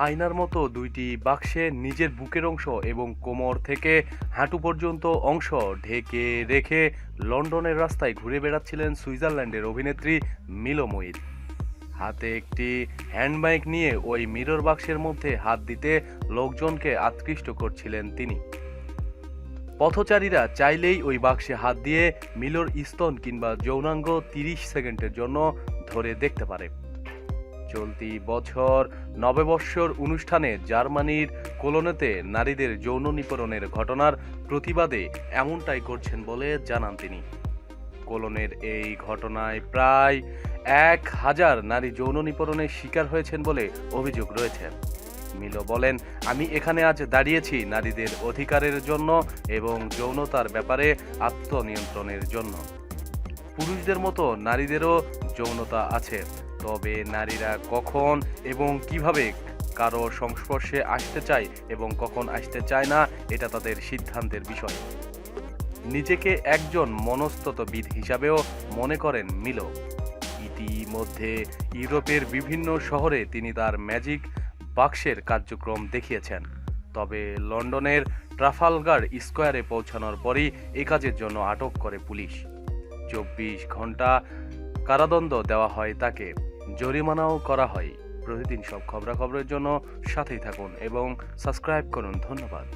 আয়নার মতো দুইটি বাক্সে নিজের বুকের অংশ এবং কোমর থেকে হাঁটু পর্যন্ত অংশ ঢেকে রেখে লন্ডনের রাস্তায় ঘুরে বেড়াচ্ছিলেন সুইজারল্যান্ডের অভিনেত্রী মিলো মুইত। হাতে একটি হ্যান্ডব্যাগ নিয়ে ওই মিরর বাক্সের মধ্যে হাত দিতে লোকজনকে আকৃষ্ট করছিলেন তিনি। পথচারীরা চাইলেই ওই বাক্সে হাত দিয়ে মিলোর স্তন কিংবা যৌনাঙ্গ ৩০ সেকেন্ডের জন্য ধরে দেখতে পারে। চলতি বছর নববর্ষর অনুষ্ঠানে জার্মানির কোলোনেতে নারীদের যৌন নিপীড়নের ঘটনার প্রতিবাদে এমনটাই করছেন বলে জানান তিনি। কোলনের এই ঘটনায় প্রায় ১,০০০ নারী যৌন নিপীড়নের শিকার হয়েছেন বলে অভিযোগ রয়েছে। মিলো বলেন, আমি এখানে আজ দাঁড়িয়েছি নারীদের অধিকারের জন্য এবং যৌনতার ব্যাপারে আত্মনিয়ন্ত্রণের জন্য। পুরুষদের মতো নারীদেরও যৌনতা আছে, তবে নারীরা কখন এবং কিভাবে কারো সংস্পর্শে আসতে চায় এবং কখন আসতে চায় না এটা তাদের সিদ্ধান্তের বিষয়। নিজেকে একজন মনস্তত্ত্ববিদ হিসাবেও মনে করেন মিলো। ইতিমধ্যে ইউরোপের বিভিন্ন শহরে তিনি তার ম্যাজিক বাক্সের কার্যক্রম দেখিয়েছেন। তবে লন্ডনের ট্রাফালগার স্কোয়ারে পৌঁছানোর পরই এ কাজের জন্য আটক করে পুলিশ। ২৪ ঘন্টা কারাদণ্ড দেওয়া হয় তাকে, জরিমানাও করা হয়। প্রতিদিন সব খবরাখবরের জন্য সাথেই থাকুন এবং সাবস্ক্রাইব করুন। ধন্যবাদ।